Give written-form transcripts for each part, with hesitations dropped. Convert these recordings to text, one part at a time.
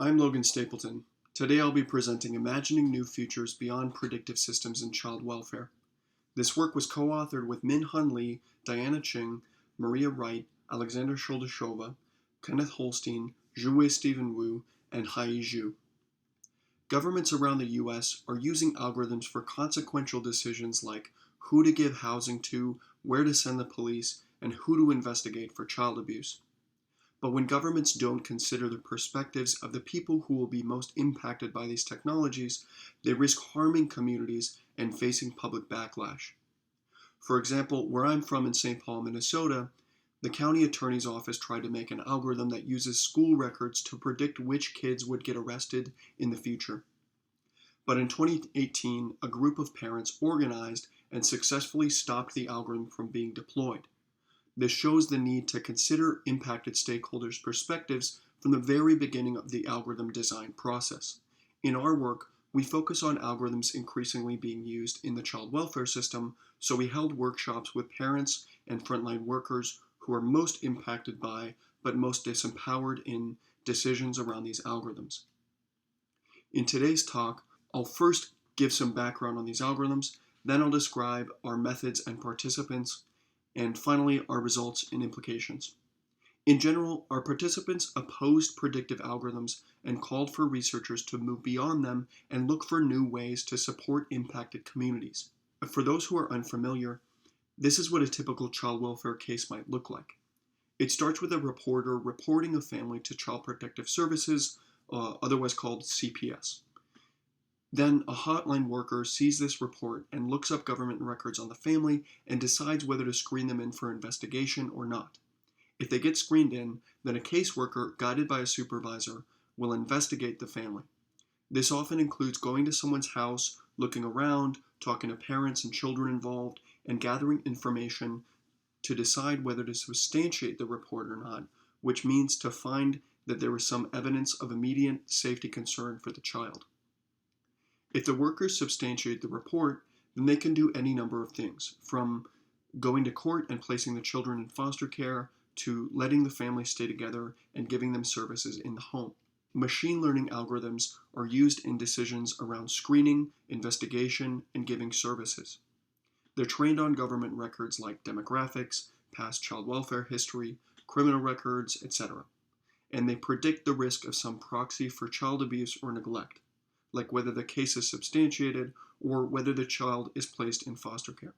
I'm Logan Stapleton. Today I'll be presenting Imagining New Futures Beyond Predictive Systems in Child Welfare. This work was co-authored with Min-Hun Lee, Diana Qing, Marya Wright, Alexandra Chouldechova, Kenneth Holstein, Zhiwei Stephen Wu, and Haiyi. Governments around the U.S. are using algorithms for consequential decisions like who to give housing to, where to send the police, and who to investigate for child abuse. But when governments don't consider the perspectives of the people who will be most impacted by these technologies, they risk harming communities and facing public backlash. For example, where I'm from in St. Paul, Minnesota, the county attorney's office tried to make an algorithm that uses school records to predict which kids would get arrested in the future. But in 2018, a group of parents organized and successfully stopped the algorithm from being deployed. This shows the need to consider impacted stakeholders' perspectives from the very beginning of the algorithm design process. In our work, we focus on algorithms increasingly being used in the child welfare system, so we held workshops with parents and frontline workers who are most impacted by, but most disempowered in, decisions around these algorithms. In today's talk, I'll first give some background on these algorithms, then I'll describe our methods and participants, and finally, our results and implications. In general, our participants opposed predictive algorithms and called for researchers to move beyond them and look for new ways to support impacted communities. For those who are unfamiliar, this is what a typical child welfare case might look like. It starts with a reporter reporting a family to Child Protective Services, otherwise called CPS. Then a hotline worker sees this report and looks up government records on the family and decides whether to screen them in for investigation or not. If they get screened in, then a caseworker, guided by a supervisor, will investigate the family. This often includes going to someone's house, looking around, talking to parents and children involved, and gathering information to decide whether to substantiate the report or not, which means to find that there was some evidence of immediate safety concern for the child. If the workers substantiate the report, then they can do any number of things, from going to court and placing the children in foster care to letting the family stay together and giving them services in the home. Machine learning algorithms are used in decisions around screening, investigation, and giving services. They're trained on government records like demographics, past child welfare history, criminal records, etc. And they predict the risk of some proxy for child abuse or neglect, like whether the case is substantiated or whether the child is placed in foster care.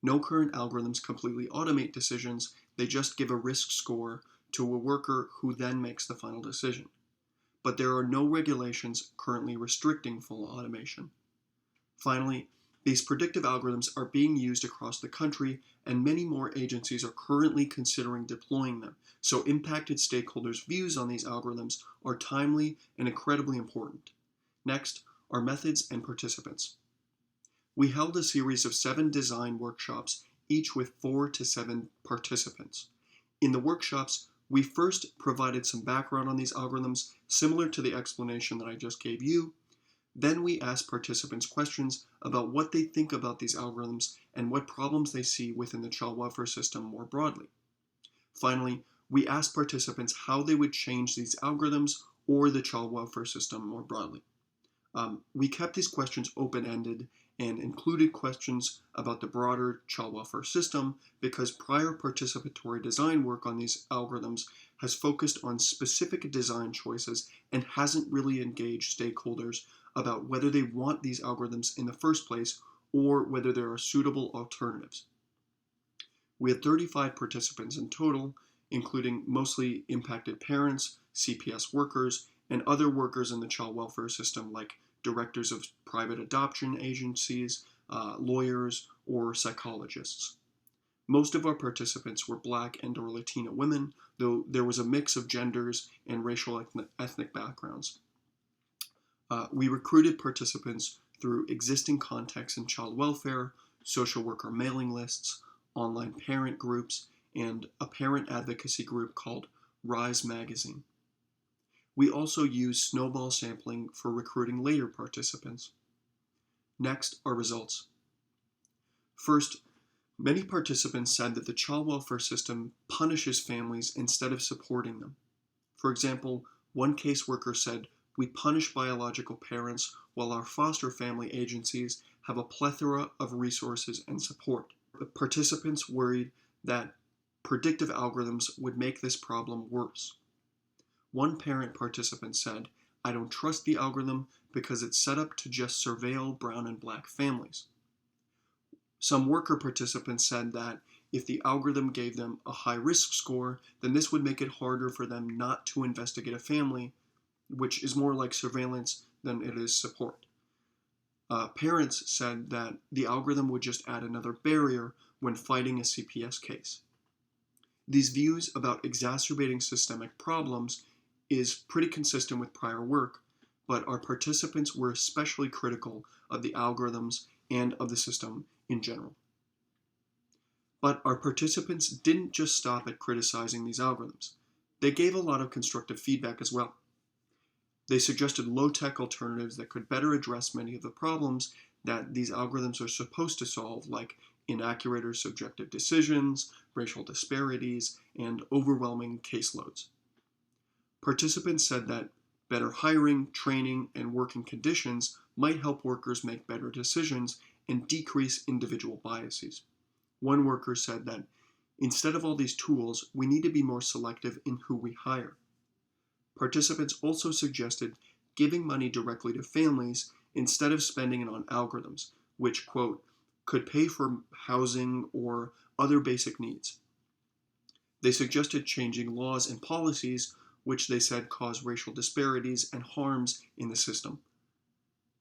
No current algorithms completely automate decisions, they just give a risk score to a worker who then makes the final decision. But there are no regulations currently restricting full automation. Finally, these predictive algorithms are being used across the country, and many more agencies are currently considering deploying them, so impacted stakeholders' views on these algorithms are timely and incredibly important. Next, our methods and participants. We held a series of 7 design workshops, each with 4 to 7 participants. In the workshops, we first provided some background on these algorithms, similar to the explanation that I just gave you. Then we asked participants questions about what they think about these algorithms and what problems they see within the child welfare system more broadly. Finally, we asked participants how they would change these algorithms or the child welfare system more broadly. We kept these questions open-ended and included questions about the broader child welfare system because prior participatory design work on these algorithms has focused on specific design choices and hasn't really engaged stakeholders about whether they want these algorithms in the first place or whether there are suitable alternatives. We had 35 participants in total, including mostly impacted parents, CPS workers, and other workers in the child welfare system like directors of private adoption agencies, lawyers, or psychologists. Most of our participants were Black and or Latina women, though there was a mix of genders and racial ethnic backgrounds. We recruited participants through existing contacts in child welfare, social worker mailing lists, online parent groups, and a parent advocacy group called Rise Magazine. We also used snowball sampling for recruiting later participants. Next, our results. First, many participants said that the child welfare system punishes families instead of supporting them. For example, One caseworker said, "We punish biological parents while our foster family agencies have a plethora of resources and support." The participants worried that predictive algorithms would make this problem worse. One parent participant said, "I don't trust the algorithm because it's set up to just surveil brown and black families." Some worker participants said that if the algorithm gave them a high risk score, then this would make it harder for them not to investigate a family, which is more like surveillance than it is support. Parents said that the algorithm would just add another barrier when fighting a CPS case. These views about exacerbating systemic problems is pretty consistent with prior work, but our participants were especially critical of the algorithms and of the system in general. But our participants didn't just stop at criticizing these algorithms. They gave a lot of constructive feedback as well. They suggested low-tech alternatives that could better address many of the problems that these algorithms are supposed to solve, like inaccurate or subjective decisions, racial disparities, and overwhelming caseloads. Participants said that better hiring, training, and working conditions might help workers make better decisions and decrease individual biases. One worker said that instead of all these tools, we need to be more selective in who we hire. Participants also suggested giving money directly to families instead of spending it on algorithms, which, quote, could pay for housing or other basic needs. They suggested changing laws and policies which they said cause racial disparities and harms in the system.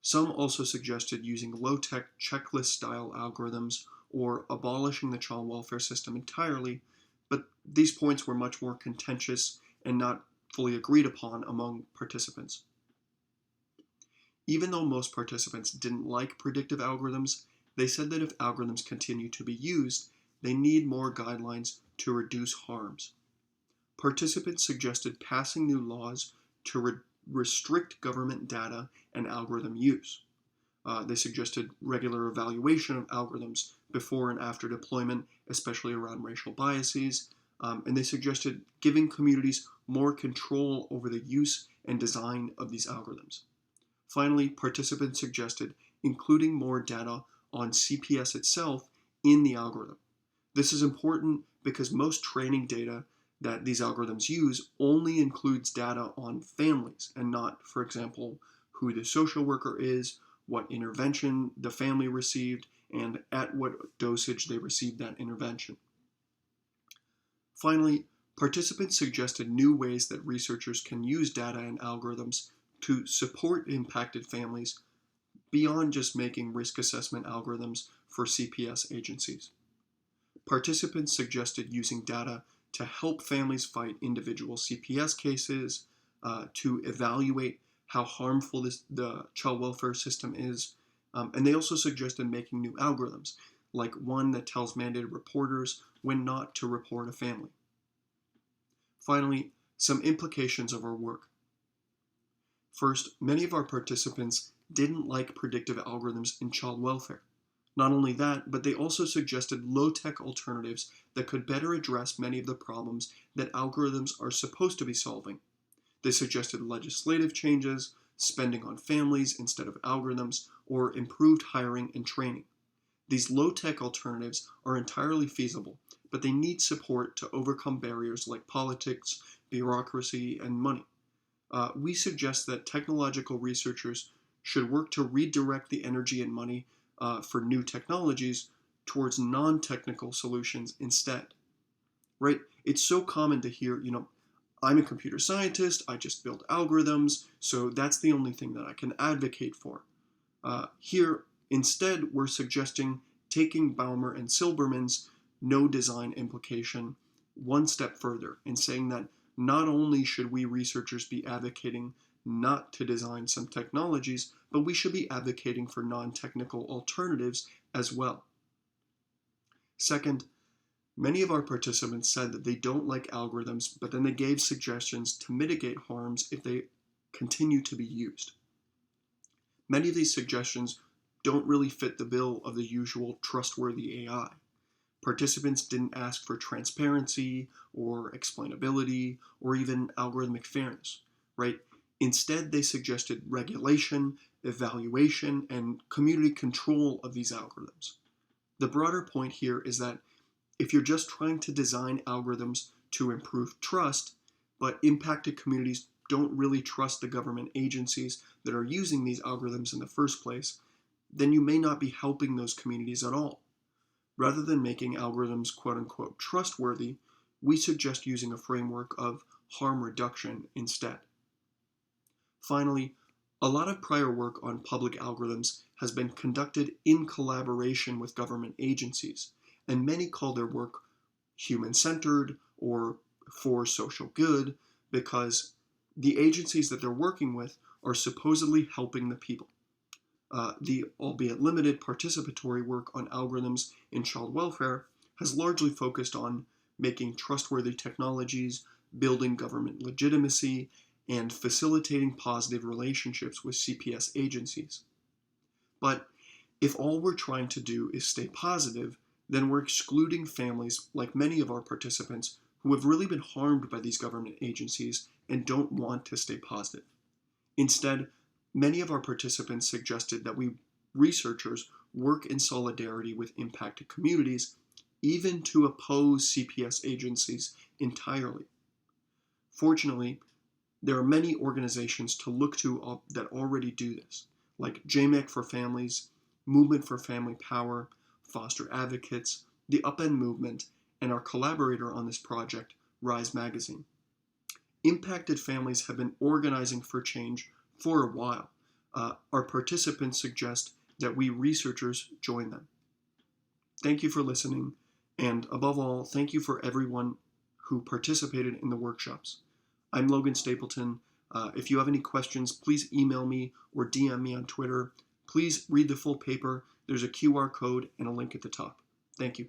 Some also suggested using low-tech checklist-style algorithms or abolishing the child welfare system entirely, but these points were much more contentious and not fully agreed upon among participants. Even though most participants didn't like predictive algorithms, they said that if algorithms continue to be used, they need more guidelines to reduce harms. Participants suggested passing new laws to restrict government data and algorithm use. They suggested regular evaluation of algorithms before and after deployment, especially around racial biases, and they suggested giving communities more control over the use and design of these algorithms. Finally, participants suggested including more data on CPS itself in the algorithm. This is important because most training data that these algorithms use only includes data on families and not, for example, who the social worker is, what intervention the family received, and at what dosage they received that intervention. Finally, participants suggested new ways that researchers can use data and algorithms to support impacted families beyond just making risk assessment algorithms for CPS agencies. Participants suggested using data to help families fight individual CPS cases, to evaluate how harmful the child welfare system is, and they also suggested making new algorithms, like one that tells mandated reporters when not to report a family. Finally, some implications of our work. First, many of our participants didn't like predictive algorithms in child welfare. Not only that, but they also suggested low-tech alternatives that could better address many of the problems that algorithms are supposed to be solving. They suggested legislative changes, spending on families instead of algorithms, or improved hiring and training. These low-tech alternatives are entirely feasible, but they need support to overcome barriers like politics, bureaucracy, and money. We suggest that technological researchers should work to redirect the energy and money for new technologies towards non-technical solutions instead. Right? It's so common to hear, I'm a computer scientist, I just build algorithms, so that's the only thing that I can advocate for. Here, instead, we're suggesting taking Baumer and Silberman's no design implication one step further and saying that not only should we researchers be advocating not to design some technologies, but we should be advocating for non-technical alternatives as well. Second, many of our participants said that they don't like algorithms, but then they gave suggestions to mitigate harms if they continue to be used. Many of these suggestions don't really fit the bill of the usual trustworthy AI. Participants didn't ask for transparency or explainability or even algorithmic fairness. right? Instead, they suggested regulation, evaluation, and community control of these algorithms. The broader point here is that if you're just trying to design algorithms to improve trust, but impacted communities don't really trust the government agencies that are using these algorithms in the first place, then you may not be helping those communities at all. Rather than making algorithms quote unquote trustworthy, we suggest using a framework of harm reduction instead. Finally, a lot of prior work on public algorithms has been conducted in collaboration with government agencies, and many call their work human-centered or for social good because the agencies that they're working with are supposedly helping the people. The albeit limited participatory work on algorithms in child welfare has largely focused on making trustworthy technologies, building government legitimacy, and facilitating positive relationships with CPS agencies. But if all we're trying to do is stay positive, then we're excluding families like many of our participants who have really been harmed by these government agencies and don't want to stay positive. Instead, many of our participants suggested that we researchers work in solidarity with impacted communities, even to oppose CPS agencies entirely. Fortunately, there are many organizations to look to that already do this, like JMAC for Families, Movement for Family Power, Foster Advocates, the Upend Movement, and our collaborator on this project, Rise Magazine. Impacted families have been organizing for change for a while. Our participants suggest that we researchers join them. Thank you for listening, and above all, thank you for everyone who participated in the workshops. I'm Logan Stapleton. If you have any questions, please email me or DM me on Twitter. Please read the full paper. There's a QR code and a link at the top. Thank you.